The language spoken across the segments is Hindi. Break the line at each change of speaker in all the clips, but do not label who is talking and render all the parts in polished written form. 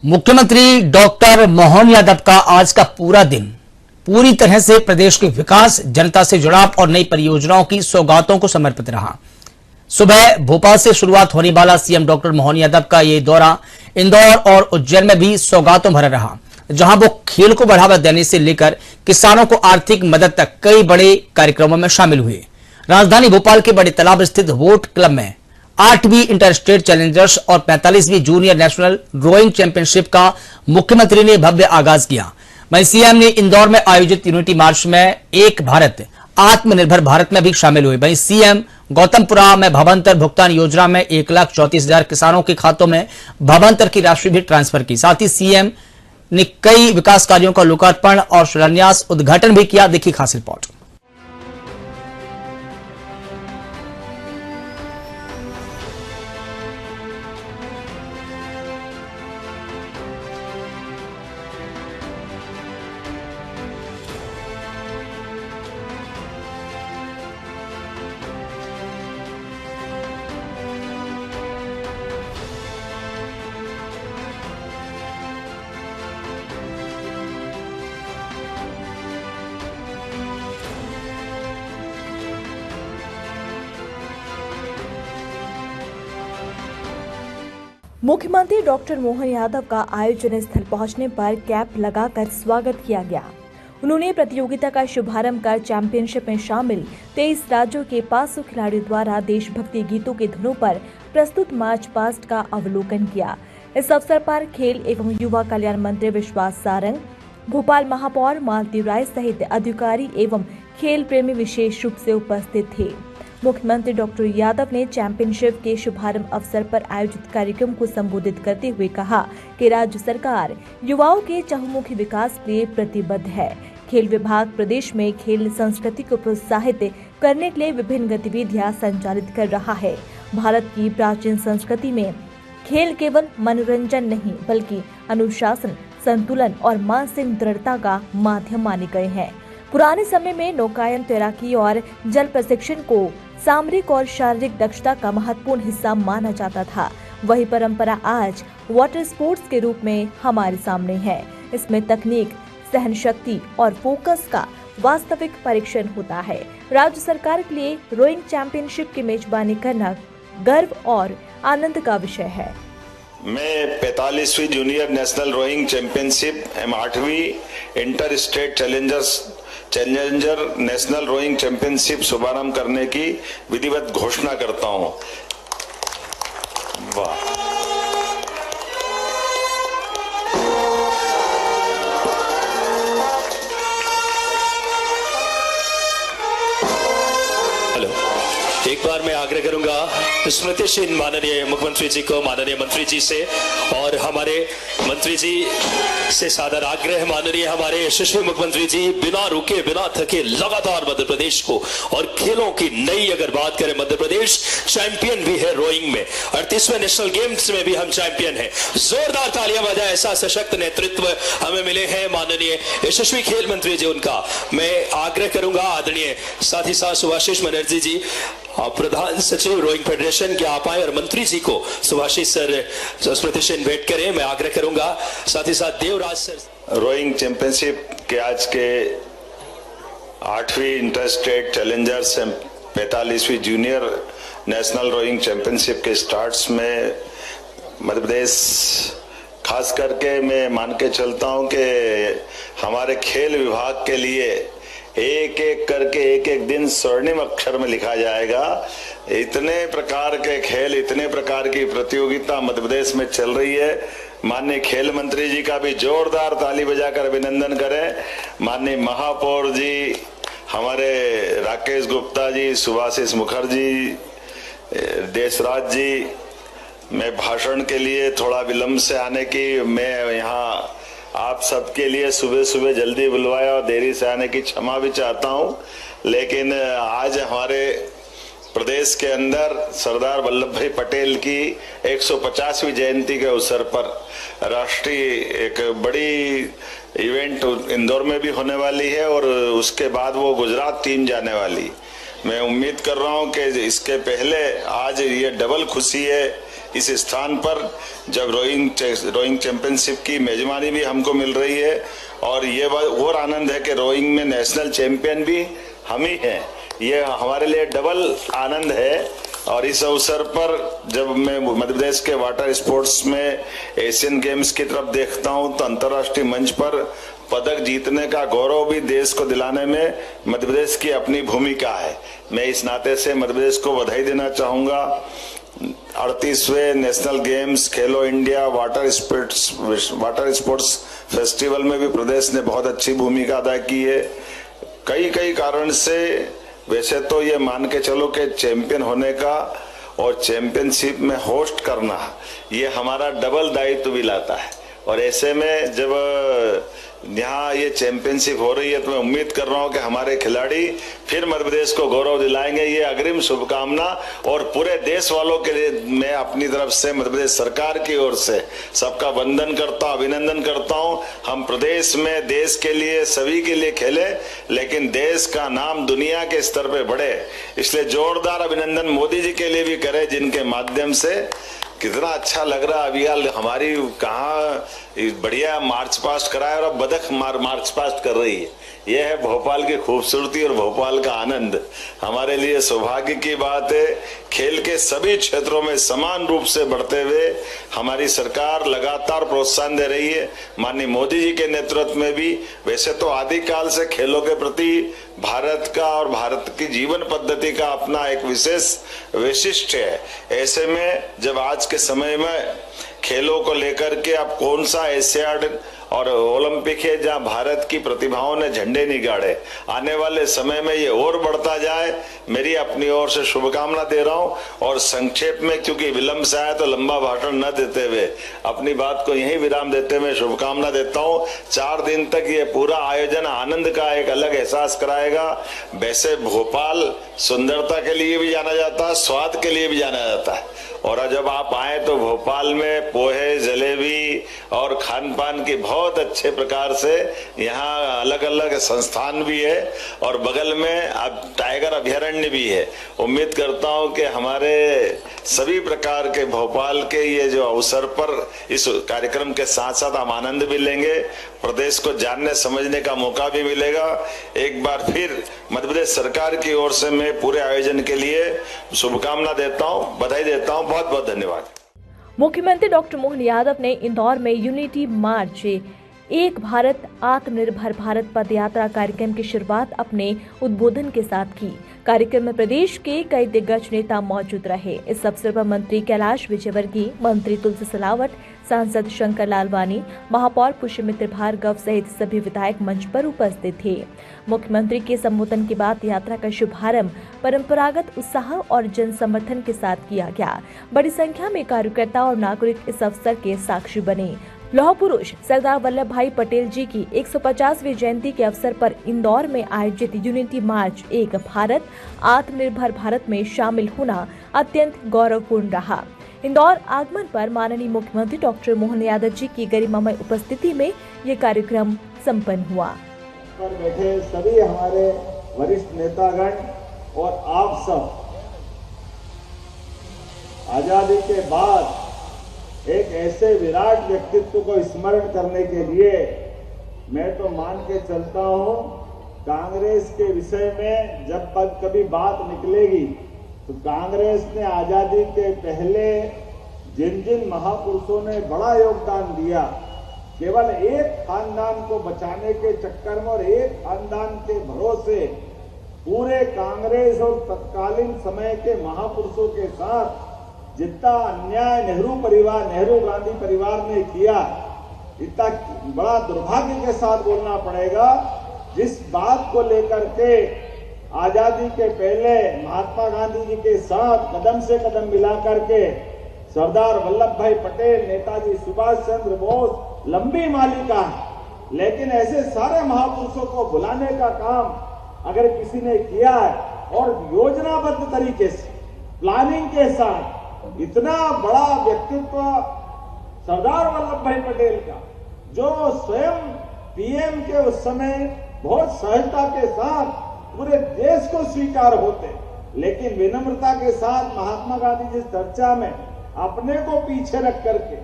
मुख्यमंत्री डॉक्टर मोहन यादव का आज का पूरा दिन पूरी तरह से प्रदेश के विकास, जनता से जुड़ाव और नई परियोजनाओं की सौगातों को समर्पित रहा। सुबह भोपाल से शुरुआत होने वाला सीएम डॉक्टर मोहन यादव का ये दौरा इंदौर और उज्जैन में भी सौगातों भरा रहा, जहां वो खेल को बढ़ावा देने से लेकर किसानों को आर्थिक मदद तक कई बड़े कार्यक्रमों में शामिल हुए। राजधानी भोपाल के बड़े तालाब स्थित वोट क्लब में 8वीं इंटर स्टेट चैलेंजर्स और 45वीं जूनियर नेशनल रोइंग चैंपियनशिप का मुख्यमंत्री ने भव्य आगाज किया। वहीं सीएम ने इंदौर में आयोजित यूनिटी मार्च में एक भारत आत्मनिर्भर भारत में भी शामिल हुए। वहीं सीएम गौतमपुरा में भावांतर भुगतान योजना में 1,34,000 किसानों के खातों में भावांतर की राशि भी ट्रांसफर की। साथ ही सीएम ने कई विकास कार्यों का लोकार्पण और शिलान्यास उद्घाटन भी किया। देखिए खास रिपोर्ट।
मुख्यमंत्री डॉक्टर मोहन यादव का आयोजन स्थल पहुंचने पर कैप लगाकर स्वागत किया गया। उन्होंने प्रतियोगिता का शुभारंभ कर चैंपियनशिप में शामिल 23 राज्यों के 500 खिलाड़ियों द्वारा देशभक्ति गीतों के धुनों पर प्रस्तुत मार्च पास्ट का अवलोकन किया। इस अवसर पर खेल एवं युवा कल्याण मंत्री विश्वास सारंग, भोपाल महापौर मालती राय सहित अधिकारी एवं खेल प्रेमी विशेष रूप से उपस्थित थे। मुख्यमंत्री डॉक्टर यादव ने चैंपियनशिप के शुभारंभ अवसर पर आयोजित कार्यक्रम को संबोधित करते हुए कहा कि राज्य सरकार युवाओं के चहुमुखी विकास के लिए प्रतिबद्ध है। खेल विभाग प्रदेश में खेल संस्कृति को प्रोत्साहित करने के लिए विभिन्न गतिविधियां संचालित कर रहा है। भारत की प्राचीन संस्कृति में खेल केवल मनोरंजन नहीं बल्कि अनुशासन, संतुलन और मानसिक दृढ़ता का माध्यम माने गए हैं। पुराने समय में नौकायन, तैराकी और जल प्रशिक्षण को सामरिक और शारीरिक दक्षता का महत्वपूर्ण हिस्सा माना जाता था। वही परंपरा आज वाटर स्पोर्ट्स के रूप में हमारे सामने है। इसमें तकनीक, सहनशक्ति और फोकस का वास्तविक परीक्षण होता है। राज्य सरकार के लिए रोइंग चैंपियनशिप की मेजबानी करना गर्व और आनंद का विषय है।
मैं 45वीं जूनियर नेशनल रोइंग चैंपियनशिप एवं 8वीं inter state challenger national rowing championship शुभारंभ करने की विधिवत घोषणा करता हूं। वाह!
एक बार मैं आग्रह करूंगा स्मृतिशील माननीय मुख्यमंत्री जी को, माननीय मंत्री जी से और हमारे मंत्री जी से सादर आग्रह, माननीय हमारे यशस्वी मुख्यमंत्री जी बिना रुके बिना थके लगातार मध्य प्रदेश को और खेलों की नई अगर बात करें, मध्य प्रदेश चैंपियन भी है रोइंग में। 38वें नेशनल गेम्स में भी हम चैंपियन हैं। जोरदार तालियां बजाएं। ऐसा सशक्त नेतृत्व हमें मिले हैं माननीय यशस्वी खेल मंत्री जी, उनका मैं आग्रह करूंगा। आदरणीय साथ ही साथ सुभाषिष बनर्जी जी, प्रधान सचिव रोइंग फेडरेशन के आप आए और मंत्री जी को सुभाषिष सर स्मृति से इन्वाइट करें, मैं आग्रह करूंगा। साथ ही साथ देवराज सर।
रोइंग चैंपियनशिप के आज के 8वीं इंटर स्टेट चैलेंजर्स 45वीं जूनियर नेशनल रोइंग चैंपियनशिप के स्टार्ट्स में मध्य प्रदेश खास करके मैं मान के चलता हूं कि हमारे खेल विभाग के लिए एक एक करके एक एक दिन स्वर्णिम अक्षर में लिखा जाएगा। इतने प्रकार के खेल, इतने प्रकार की प्रतियोगिता मध्य प्रदेश में चल रही है। माननीय खेल मंत्री जी का भी जोरदार ताली बजाकर अभिनंदन करें। माननीय महापौर जी, हमारे राकेश गुप्ता जी, सुभाषिष मुखर्जी, देशराज जी, मैं भाषण के लिए थोड़ा विलंब से आने की, मैं यहाँ आप सबके लिए सुबह सुबह जल्दी बुलवाया और देरी से आने की क्षमा भी चाहता हूं। लेकिन आज हमारे प्रदेश के अंदर सरदार वल्लभ भाई पटेल की 150वीं जयंती के अवसर पर राष्ट्रीय एक बड़ी इवेंट इंदौर में भी होने वाली है और उसके बाद वो गुजरात टीम जाने वाली। मैं उम्मीद कर रहा हूं कि इसके पहले आज ये डबल खुशी है इस स्थान पर जब रोइंग चैंपियनशिप की मेजबानी भी हमको मिल रही है और ये और आनंद है कि रोइंग में नेशनल चैंपियन भी हम ही हैं। ये हमारे लिए डबल आनंद है। और इस अवसर पर जब मैं मध्य प्रदेश के वाटर स्पोर्ट्स में एशियन गेम्स की तरफ देखता हूं तो अंतर्राष्ट्रीय मंच पर पदक जीतने का गौरव भी देश को दिलाने में मध्य प्रदेश की अपनी भूमिका है। मैं इस नाते से मध्य प्रदेश को बधाई देना चाहूंगा। 38वें नेशनल गेम्स, खेलो इंडिया, वाटर स्पोर्ट्स फेस्टिवल में भी प्रदेश ने बहुत अच्छी भूमिका अदा की है। कई कारण से वैसे तो ये मान के चलो कि चैंपियन होने का और चैंपियनशिप में होस्ट करना ये हमारा डबल दायित्व भी लाता है। और ऐसे में जब यहाँ ये चैंपियनशिप हो रही है तो मैं उम्मीद कर रहा हूँ कि हमारे खिलाड़ी फिर मध्य प्रदेश को गौरव दिलाएंगे। ये अग्रिम शुभकामना और पूरे देश वालों के लिए मैं अपनी तरफ से मध्य प्रदेश सरकार की ओर से सबका वंदन करता हूँ, अभिनंदन करता हूँ। हम प्रदेश में देश के लिए, सभी के लिए खेले, लेकिन देश का नाम दुनिया के स्तर पे बढ़े, इसलिए जोरदार अभिनंदन मोदी जी के लिए भी करें, जिनके माध्यम से कितना अच्छा लग रहा है। अभी हमारी कहाँ बढ़िया मार्च पास्ट कराया और अब बदख मार्च पास्ट कर रही है। यह है भोपाल की खूबसूरती और भोपाल का आनंद। हमारे लिए सौभाग्य की बात है। खेल के सभी क्षेत्रों में समान रूप से बढ़ते हुए हमारी सरकार लगातार प्रोत्साहन दे रही है। माननीय मोदी जी के नेतृत्व में भी वैसे तो आदिकाल से खेलों के प्रति भारत का और भारत की जीवन पद्धति का अपना एक विशेष वैशिष्ट है। ऐसे में जब आज के समय में खेलों को लेकर के अब कौन सा एशियाड और ओलंपिक है जहां भारत की प्रतिभाओं ने झंडे नहीं गाड़े, आने वाले समय में ये और बढ़ता जाए, मेरी अपनी ओर से शुभकामना दे रहा हूं। और संक्षेप में, क्योंकि विलंब से आया तो लंबा भाषण न देते हुए अपनी बात को यहीं विराम देते हुए शुभकामना देता हूं। 4 दिन तक ये पूरा आयोजन आनंद का एक अलग एहसास कराएगा। वैसे भोपाल सुंदरता के लिए भी जाना जाता है, स्वाद के लिए भी जाना जाता है। और जब आप आए तो भोपाल में पोहे, जलेबी और खान पान की बहुत अच्छे प्रकार से यहाँ अलग अलग संस्थान भी है और बगल में अब टाइगर अभयारण्य भी है। उम्मीद करता हूँ कि हमारे सभी प्रकार के भोपाल के ये जो अवसर पर इस कार्यक्रम के साथ साथ हम आनंद भी लेंगे, प्रदेश को जानने समझने का मौका भी मिलेगा। एक बार फिर मध्य प्रदेश सरकार की ओर से मैं पूरे आयोजन के लिए शुभकामना देता हूँ, बधाई देता हूँ। बहुत बहुत धन्यवाद।
मुख्यमंत्री डॉक्टर मोहन यादव ने इंदौर में यूनिटी मार्च एक भारत आत्मनिर्भर भारत पदयात्रा कार्यक्रम की शुरुआत अपने उद्बोधन के साथ की। कार्यक्रम में प्रदेश के कई दिग्गज नेता मौजूद रहे। इस अवसर पर मंत्री कैलाश विजयवर्गीय, मंत्री तुलसी सिलावट, सांसद शंकर लालवानी, महापौर पुष्यमित्र भार्गव सहित सभी विधायक मंच पर उपस्थित थे। मुख्यमंत्री के संबोधन के बाद यात्रा का शुभारंभ परंपरागत उत्साह और जन समर्थन के साथ किया गया। बड़ी संख्या में कार्यकर्ता और नागरिक इस अवसर के साक्षी बने। लौह पुरुष सरदार वल्लभ भाई पटेल जी की 150वीं जयंती के अवसर पर इंदौर में आयोजित यूनिटी मार्च एक भारत आत्मनिर्भर भारत में शामिल होना अत्यंत गौरवपूर्ण रहा। इंदौर आगमन पर माननीय मुख्यमंत्री डॉक्टर मोहन यादव जी की गरिमामय उपस्थिति में ये कार्यक्रम संपन्न हुआ।
पर बैठे सभी हमारे वरिष्ठ नेतागण और आप सब, आजादी के बाद एक ऐसे विराट व्यक्तित्व को स्मरण करने के लिए मैं तो मान के चलता हूं, कांग्रेस के विषय में जब कभी बात निकलेगी तो कांग्रेस ने आजादी के पहले जिन जिन महापुरुषों ने बड़ा योगदान दिया, केवल एक खानदान को बचाने के चक्कर में और एक खानदान के भरोसे पूरे कांग्रेस और तत्कालीन समय के महापुरुषों के साथ जितना अन्याय नेहरू परिवार, नेहरू गांधी परिवार ने किया, इतना बड़ा दुर्भाग्य के साथ बोलना पड़ेगा। जिस बात को लेकर के आजादी के पहले महात्मा गांधी जी के साथ कदम से कदम मिला करके सरदार वल्लभ भाई पटेल, नेताजी सुभाष चंद्र बोस, लंबी मालिका है, लेकिन ऐसे सारे महापुरुषों को बुलाने का काम अगर किसी ने किया है और योजनाबद्ध तरीके से प्लानिंग के साथ इतना बड़ा व्यक्तित्व सरदार वल्लभ भाई पटेल का, जो स्वयं पीएम के उस समय बहुत सहजता के साथ पूरे देश को स्वीकार होते, लेकिन विनम्रता के साथ महात्मा गांधी जिस चर्चा में अपने को पीछे रख करके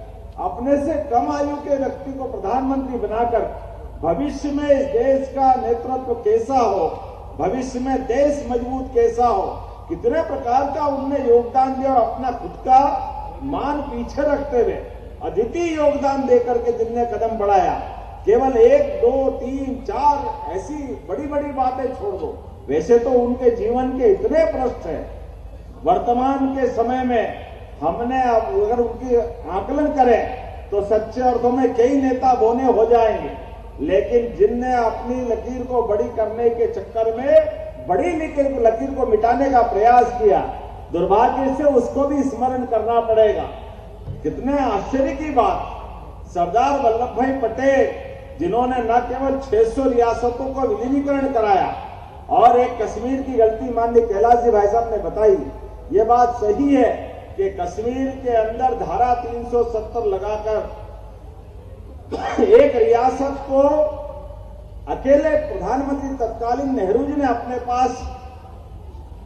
अपने से कम आयु के व्यक्ति को प्रधानमंत्री बनाकर भविष्य में इस देश का नेतृत्व कैसा हो, भविष्य में देश मजबूत कैसा हो, कितने प्रकार का उनने योगदान दिया और अपना खुद का मान पीछे रखते हुए अद्वितीय योगदान देकर के जिनने कदम बढ़ाया। केवल 1, 2, 3, 4 ऐसी बड़ी बड़ी बातें छोड़ दो, वैसे तो उनके जीवन के इतने प्रश्न हैं। वर्तमान के समय में हमने अगर उनकी आकलन करें तो सच्चे अर्थों में कई नेता बोने हो जाएंगे, लेकिन जिनने अपनी लकीर को बड़ी करने के चक्कर में बड़ी लकीर को मिटाने का प्रयास किया, दुर्भाग्य से उसको भी स्मरण करना पड़ेगा। कितने आश्चर्य की बात, सरदार वल्लभ भाई पटेल जिन्होंने न केवल 600 रियासतों को विलीनीकरण कराया और एक कश्मीर की गलती माननीय कैलाश जी भाई साहब ने बताई, ये बात सही है कि कश्मीर के अंदर धारा 370 लगाकर एक रियासत को अकेले प्रधानमंत्री तत्कालीन नेहरू जी ने अपने पास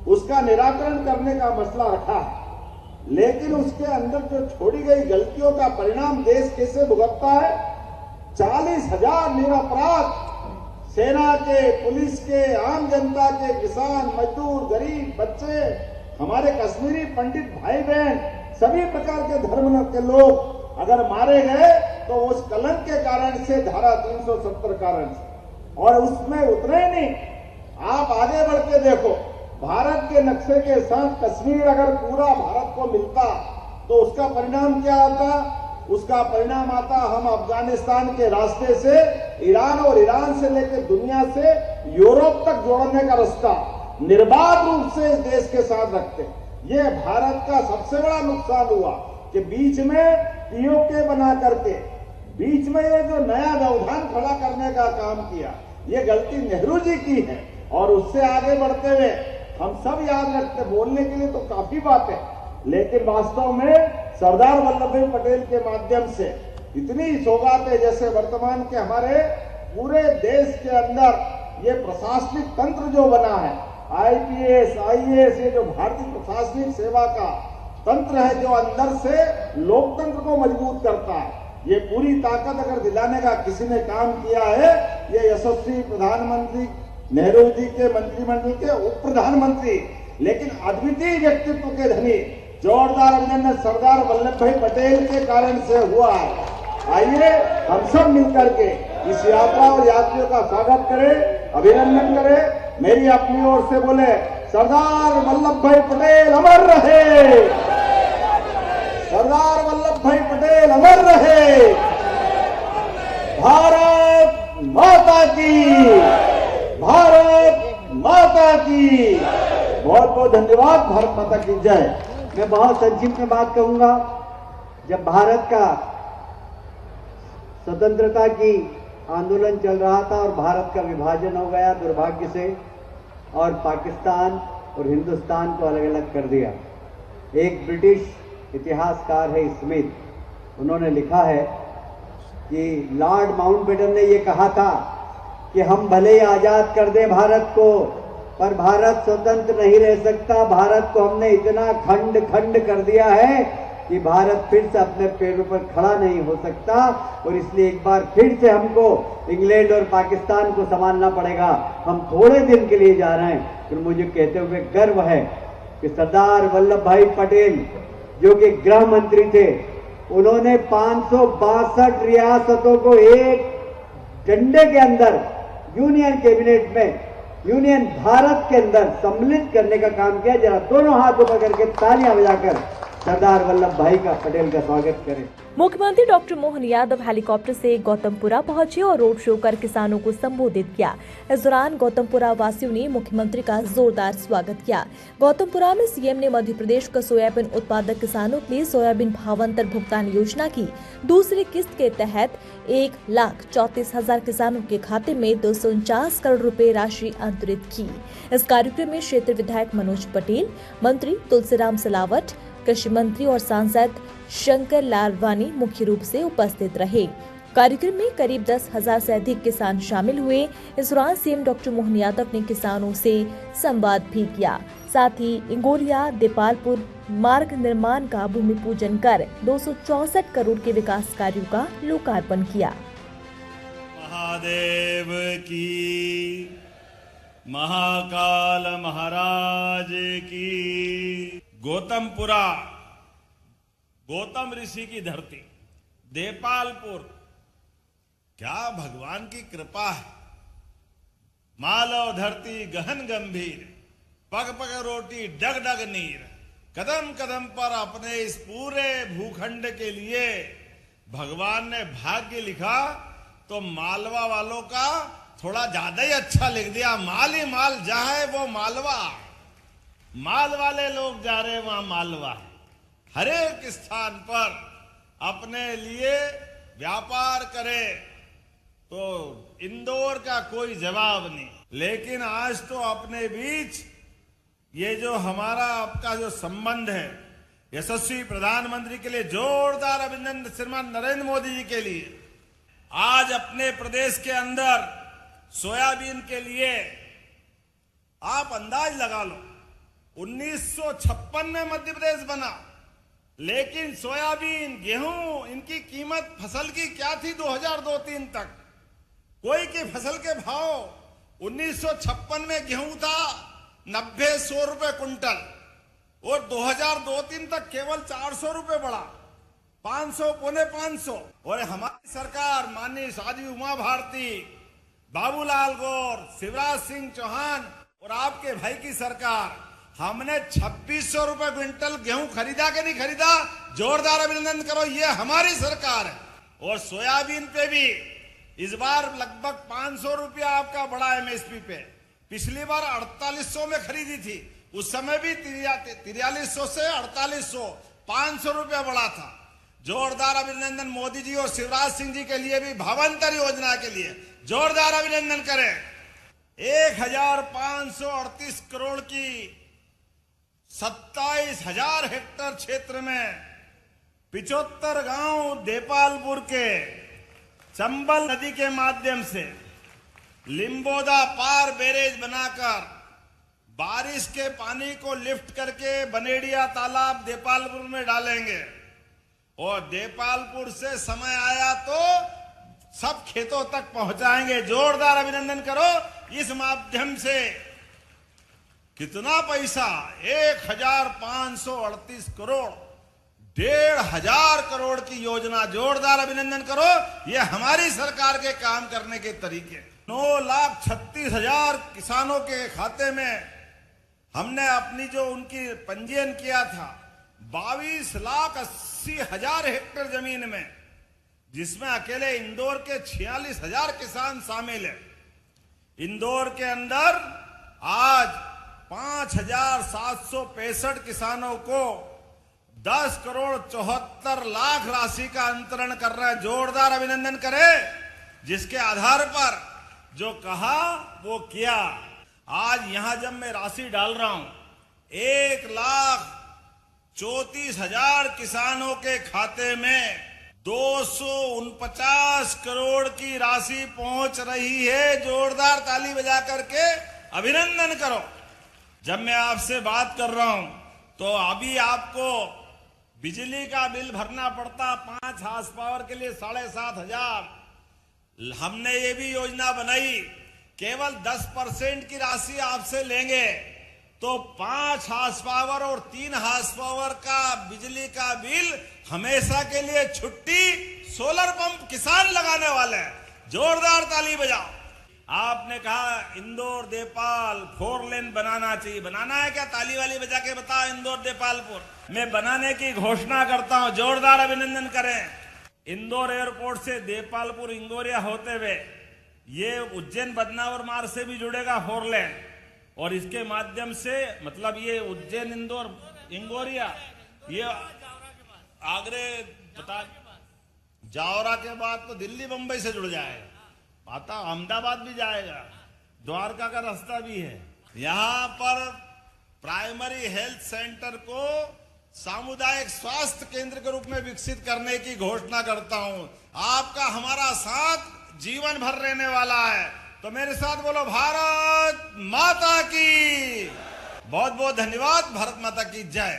उसका निराकरण करने का मसला रखा, लेकिन उसके अंदर जो छोड़ी गई गलतियों का परिणाम देश कैसे भुगतता है। 40,000 निरपराध सेना के, पुलिस के, आम जनता के, किसान, मजदूर, गरीब, बच्चे, हमारे कश्मीरी पंडित भाई बहन, सभी प्रकार के धर्म के लोग अगर मारे गए तो उस कलंक के कारण से, धारा 370 कारण से, और उसमें उतरे नहीं। आप आगे बढ़ के देखो, भारत के नक्शे के साथ कश्मीर अगर पूरा भारत को मिलता तो उसका परिणाम क्या आता? उसका परिणाम आता हम अफगानिस्तान के रास्ते से ईरान और ईरान से लेकर दुनिया से यूरोप तक जोड़ने का रास्ता निर्बाध रूप से इस देश के साथ रखते। ये भारत का सबसे बड़ा नुकसान हुआ कि बीच में पीओके बना करके बीच में ये जो नया व्यवधान खड़ा करने का काम किया, ये गलती नेहरू जी की है। और उससे आगे बढ़ते हुए हम सब याद रखते, बोलने के लिए तो काफी बात है, लेकिन वास्तव में सरदार वल्लभ भाई पटेल के माध्यम से इतनी सौगातें, जैसे वर्तमान के हमारे पूरे देश के अंदर ये प्रशासनिक तंत्र जो बना है, IPS, IAS, ये जो भारतीय प्रशासनिक सेवा का तंत्र है जो अंदर से लोकतंत्र को मजबूत करता है, ये पूरी ताकत अगर दिलाने का किसी ने काम किया है, ये यशस्वी प्रधानमंत्री नेहरू जी के मंत्रिमंडल के उप प्रधानमंत्री लेकिन अद्वितीय व्यक्तित्व के धनी जोरदार अभिनंदन सरदार वल्लभ भाई पटेल के कारण से हुआ है। आइए हम सब मिलकर के इस यात्रा और यात्रियों का स्वागत करें, अभिनंदन करें। मेरी अपनी ओर से बोले, सरदार वल्लभ भाई पटेल अमर रहे, सरदार वल्लभ भाई पटेल अमर रहे, भारत माता की, भारत माता की। बहुत बहुत धन्यवाद। भारत माता की जय।
मैं बहुत संक्षिप्त में बात कहूंगा। जब भारत का स्वतंत्रता की आंदोलन चल रहा था और भारत का विभाजन हो गया दुर्भाग्य से, और पाकिस्तान और हिंदुस्तान को अलग अलग कर दिया, एक ब्रिटिश इतिहासकार है स्मिथ, उन्होंने लिखा है कि लॉर्ड माउंटबेटन ने ये कहा था कि हम भले ही आजाद कर दें भारत को, पर भारत स्वतंत्र नहीं रह सकता। भारत को हमने इतना खंड खंड कर दिया है कि भारत फिर से अपने पैरों पर खड़ा नहीं हो सकता, और इसलिए एक बार फिर से हमको इंग्लैंड और पाकिस्तान को संभालना पड़ेगा। हम थोड़े दिन के लिए जा रहे हैं, फिर मुझे कहते हुए गर्व है कि सरदार वल्लभ भाई पटेल जो कि गृह मंत्री थे, उन्होंने 562 रियासतों को एक डंडे के अंदर यूनियन कैबिनेट में, यूनियन भारत के अंदर सम्मिलित करने का काम किया। जरा दोनों हाथों पकड़ के तालियां बजाकर सरदार वल्लभ भाई का पटेल का स्वागत करें।
मुख्यमंत्री डॉक्टर मोहन यादव हेलीकॉप्टर से गौतमपुरा पहुंचे और रोड शो कर किसानों को संबोधित किया। इस दौरान गौतमपुरा वासियों ने मुख्यमंत्री का जोरदार स्वागत किया। गौतमपुरा में सीएम ने मध्य प्रदेश का सोयाबीन उत्पादक किसानों के लिए सोयाबीन भावांतर भुगतान योजना की दूसरी किस्त के तहत 1,34,000 किसानों के खाते में 249 करोड़ रुपए राशि अंतरित की। इस कार्यक्रम में क्षेत्र विधायक मनोज पटेल, मंत्री तुलसीराम सिलावट, कृषि मंत्री और सांसद शंकर लालवानी मुख्य रूप से उपस्थित रहे। कार्यक्रम में करीब 10,000 से अधिक किसान शामिल हुए। इस दौरान सीएम डॉक्टर मोहन यादव ने किसानों से संवाद भी किया। साथ ही इंगोरिया देपालपुर मार्ग निर्माण का भूमि पूजन कर 264 करोड़ के विकास कार्यों का लोकार्पण किया।
महादेव की, महाकाल महाराज की। गौतमपुरा, गौतम ऋषि की धरती, देपालपुर, क्या भगवान की कृपा है। मालव धरती गहन गंभीर, पग पग रोटी डग डग नीर। कदम कदम पर अपने इस पूरे भूखंड के लिए भगवान ने भाग्य लिखा तो मालवा वालों का थोड़ा ज्यादा ही अच्छा लिख दिया। माल ही माल, जहां है वो मालवा, माल वाले लोग जा रहे वहां मालवा। हर एक स्थान पर अपने लिए व्यापार करे तो इंदौर का कोई जवाब नहीं। लेकिन आज तो अपने बीच ये जो हमारा आपका जो संबंध है, यशस्वी प्रधानमंत्री के लिए जोरदार अभिनंदन श्रीमान नरेंद्र मोदी जी के लिए। आज अपने प्रदेश के अंदर सोयाबीन के लिए आप अंदाज लगा लो, 1956 में मध्य प्रदेश बना, लेकिन सोयाबीन गेहूं इनकी कीमत फसल की क्या थी 2002-03 तक। कोई की फसल के भाव 1956 में गेहूं था 90-100 रुपए कुंटल और 2002-03 तक केवल 400 रुपए बढ़ा, 500 पौने 500। और हमारी सरकार माननीय साध्वी उमा भारती, बाबूलाल गौर, शिवराज सिंह चौहान और आपके भाई की सरकार, हमने 2600 रुपए क्विंटल गेहूं खरीदा कि नहीं खरीदा? जोरदार अभिनंदन करो, ये हमारी सरकार है। और सोयाबीन पे भी इस बार लगभग 500 रुपया आपका बढ़ा एमएसपी पे। पिछली बार 4800 में खरीदी थी, उस समय भी 4300 से 4800, 500 रुपया बढ़ा था। जोरदार अभिनंदन मोदी जी और शिवराज सिंह जी के लिए भी भावांतर योजना के लिए जोरदार अभिनंदन करें। 1538 करोड़ की 27,000 हेक्टेयर क्षेत्र में 75 गांव देपालपुर के चंबल नदी के माध्यम से लिम्बोदा पार बैरेज बनाकर बारिश के पानी को लिफ्ट करके बनेड़िया तालाब देपालपुर में डालेंगे। और देपालपुर से समय आया तो सब खेतों तक पहुंचाएंगे। जोरदार अभिनंदन करो। इस माध्यम से कितना पैसा, 1538 करोड़, 1,500 करोड़ की योजना। जोरदार अभिनंदन करो, ये हमारी सरकार के काम करने के तरीके। 9,36,000 किसानों के खाते में हमने अपनी जो उनकी पंजीयन किया था 22,80,000 हेक्टेयर जमीन में, जिसमें अकेले इंदौर के 46,000 किसान शामिल है। इंदौर के अंदर आज 5,765 किसानों को 10 करोड़ 74 लाख राशि का अंतरण कर रहे हैं। जोरदार अभिनंदन करें। जिसके आधार पर जो कहा वो किया। आज यहां जब मैं राशि डाल रहा हूं, 1,34,000 किसानों के खाते में 249 करोड़ की राशि पहुंच रही है। जोरदार ताली बजा करके अभिनंदन करो। जब मैं आपसे बात कर रहा हूं तो अभी आपको बिजली का बिल भरना पड़ता 5 हार्स पावर के लिए 7,500। हमने ये भी योजना बनाई, केवल 10% की राशि आपसे लेंगे तो 5 हार्स पावर और 3 हार्स पावर का बिजली का बिल हमेशा के लिए छुट्टी। सोलर पंप किसान लगाने वाले हैं। जोरदार ताली बजाओ। आपने कहा इंदौर देपाल 4 लेन बनाना चाहिए। बनाना है क्या? ताली वाली बजा के बताओ। इंदौर देपालपुर में बनाने की घोषणा करता हूं। जोरदार अभिनंदन करें। इंदौर एयरपोर्ट से देपालपुर इंगोरिया होते हुए ये उज्जैन बदनावर मार्ग से भी जुड़ेगा 4 लेन। और इसके माध्यम से मतलब ये उज्जैन इंदौर इंगोरिया ये आगरे बता जावरा के बाद तो दिल्ली बंबई से जुड़ जाएगा। आता अहमदाबाद भी जाएगा, द्वारका का रास्ता भी है। यहाँ पर प्राइमरी हेल्थ सेंटर को सामुदायिक स्वास्थ्य केंद्र के रूप में विकसित करने की घोषणा करता हूं। आपका हमारा साथ जीवन भर रहने वाला है। तो मेरे साथ बोलो भारत माता की। बहुत बहुत धन्यवाद। भारत माता की जय।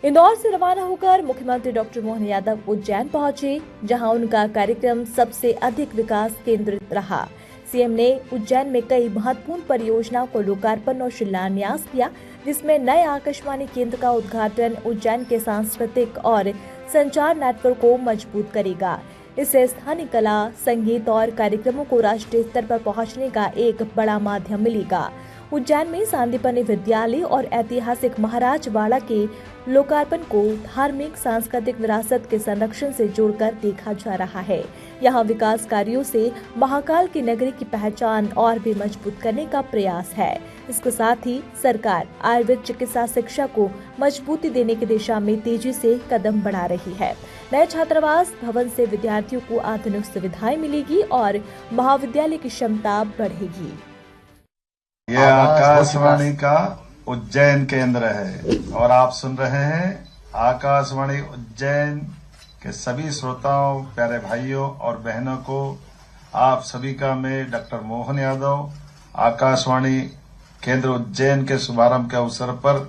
इंदौर से रवाना होकर मुख्यमंत्री डॉक्टर मोहन यादव उज्जैन पहुंचे, जहां उनका कार्यक्रम सबसे अधिक विकास केंद्रित रहा। सीएम ने उज्जैन में कई महत्वपूर्ण परियोजनाओं को लोकार्पण और शिलान्यास किया, जिसमें नए आकाशवाणी केंद्र का उद्घाटन उज्जैन के सांस्कृतिक और संचार नेटवर्क को मजबूत करेगा। इससे स्थानीय कला, संगीत और कार्यक्रमों को राष्ट्रीय स्तर पर पहुंचने का एक बड़ा माध्यम मिलेगा। उज्जैन में सांदीपनि विद्यालय और ऐतिहासिक महाराजवाड़ा के लोकार्पण को धार्मिक सांस्कृतिक विरासत के संरक्षण से जोड़कर देखा जा रहा है। यहाँ विकास कार्यों से महाकाल की नगरी की पहचान और भी मजबूत करने का प्रयास है। इसके साथ ही सरकार आयुर्वेद चिकित्सा शिक्षा को मजबूती देने की दिशा में तेजी से कदम बढ़ा रही है। नए छात्रावास भवन से विद्यार्थियों को आधुनिक सुविधाएं मिलेगी और महाविद्यालय की क्षमता बढ़ेगी।
यह आकाशवाणी का उज्जैन केंद्र है और आप सुन रहे हैं आकाशवाणी उज्जैन के सभी श्रोताओं, प्यारे भाइयों और बहनों को आप सभी का मैं डॉक्टर मोहन यादव आकाशवाणी केंद्र उज्जैन के शुभारंभ के अवसर पर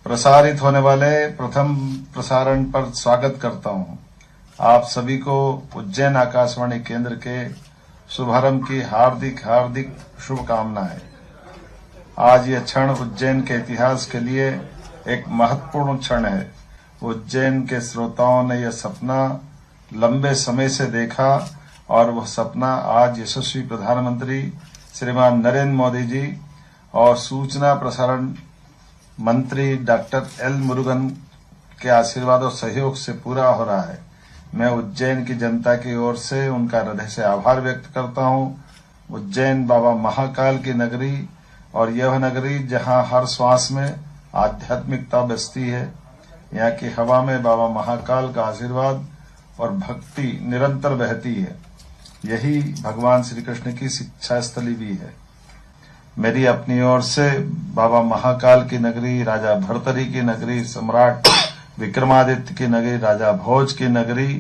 प्रसारित होने वाले प्रथम प्रसारण पर स्वागत करता हूं। आप सभी को उज्जैन आकाशवाणी केंद्र के शुभारंभ की हार्दिक हार्दिक शुभकामनाएं। आज यह क्षण उज्जैन के इतिहास के लिए एक महत्वपूर्ण क्षण है। उज्जैन के श्रोताओं ने यह सपना लंबे समय से देखा और वह सपना आज यशस्वी प्रधानमंत्री श्रीमान नरेंद्र मोदी जी और सूचना प्रसारण मंत्री डॉक्टर एल मुरुगन के आशीर्वाद और सहयोग से पूरा हो रहा है। मैं उज्जैन की जनता की ओर से उनका हृदय से आभार व्यक्त करता हूं। उज्जैन बाबा महाकाल की नगरी और यह नगरी जहां हर श्वास में आध्यात्मिकता बसती है। यहाँ की हवा में बाबा महाकाल का आशीर्वाद और भक्ति निरंतर बहती है। यही भगवान श्री कृष्ण की शिक्षा स्थली भी है। मेरी अपनी ओर से बाबा महाकाल की नगरी, राजा भर्तरी की नगरी, सम्राट विक्रमादित्य की नगरी, राजा भोज की नगरी,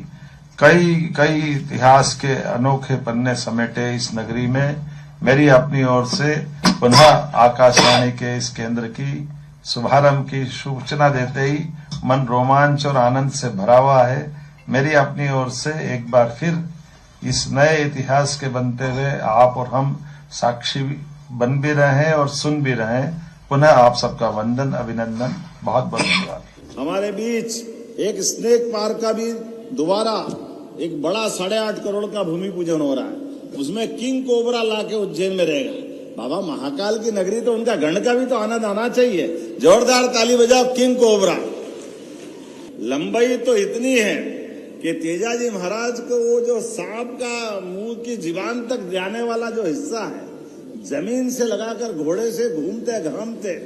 कई इतिहास के अनोखे पन्ने समेटे इस नगरी में मेरी अपनी ओर से पुनः आकाशवाणी के इस केंद्र की शुभारंभ की सूचना देते ही मन रोमांच और आनंद से भरा हुआ है। मेरी अपनी ओर से एक बार फिर इस नए इतिहास के बनते हुए आप और हम साक्षी बन भी रहे हैं और सुन भी रहे हैं। पुनः आप सबका वंदन, अभिनंदन, बहुत बहुत धन्यवाद।
हमारे बीच एक स्नेक पार्क का भी दोबारा एक बड़ा 8.5 करोड़ का भूमि पूजन हो रहा है। उसमें किंग कोबरा लाके उज्जैन में रहेगा। बाबा महाकाल की नगरी तो उनका गण का भी तो आनंद आना चाहिए। जोरदार ताली बजाओ किंग कोबरा। लंबाई तो इतनी है कि तेजाजी महाराज को वो जो सांप का मुंह की जीवान तक जाने वाला जो हिस्सा है, जमीन से लगाकर घोड़े से घूमते घामते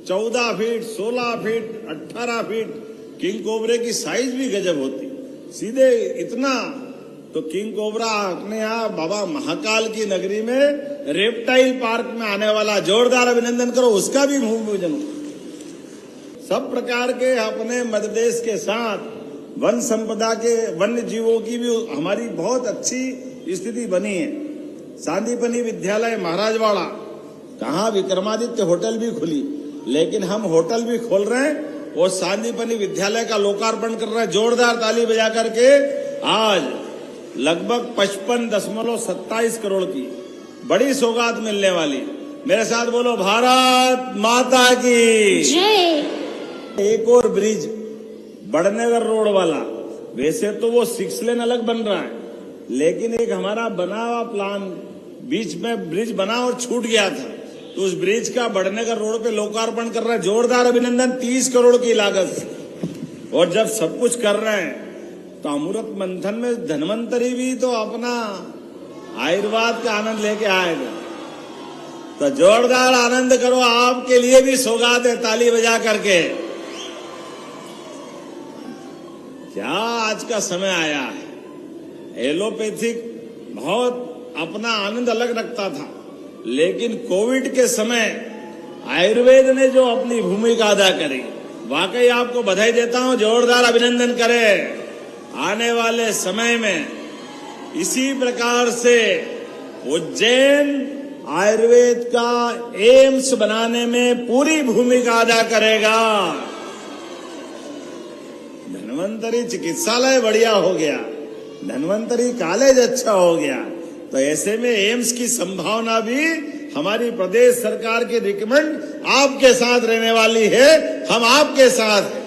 14 फीट, 16 फीट, 18 फीट किंग कोबरे की साइज भी गजब होती। सीधे इतना तो किंग कोबरा अपने यहाँ बाबा महाकाल की नगरी में रेप्टाइल पार्क में आने वाला। जोरदार अभिनंदन करो उसका भी भूमि पूजन। सब प्रकार के अपने मध्य प्रदेश के साथ वन संपदा के वन्य जीवों की भी हमारी बहुत अच्छी स्थिति बनी है। सांदीपनि विद्यालय महाराजवाड़ा, कहाँ विक्रमादित्य होटल भी खुली, लेकिन हम होटल भी खोल रहे हैं और सांदीपनि विद्यालय का लोकार्पण कर रहे हैं। जोरदार ताली बजा करके आज लगभग 55.27 करोड़ की बड़ी सौगात मिलने वाली। मेरे साथ बोलो भारत माता की जय। एक और ब्रिज बड़नगर रोड वाला, वैसे तो वो 6 लेन अलग बन रहा है, लेकिन एक हमारा बना हुआ प्लान बीच में ब्रिज बना और छूट गया था, तो उस ब्रिज का बड़नगर रोड पे लोकार्पण कर रहा है। जोरदार अभिनंदन। 30 करोड़ की लागत। और जब सब कुछ कर रहे हैं तो अमृत मंथन में धन्वंतरी भी तो अपना आयुर्वेद का आनंद लेके आएगा। तो जोरदार आनंद करो, आपके लिए भी सौगात है ताली बजा करके। क्या आज का समय आया है। एलोपैथिक बहुत अपना आनंद अलग रखता था, लेकिन कोविड के समय आयुर्वेद ने जो अपनी भूमिका अदा करी, वाकई आपको बधाई देता हूं, जोरदार अभिनंदन करें। आने वाले समय में इसी प्रकार से उज्जैन आयुर्वेद का एम्स बनाने में पूरी भूमिका अदा करेगा। धन्वंतरी चिकित्सालय बढ़िया हो गया, धन्वंतरी कॉलेज अच्छा हो गया, तो ऐसे में एम्स की संभावना भी हमारी प्रदेश सरकार की रिकमेंड आपके साथ रहने वाली है, हम आपके साथ हैं।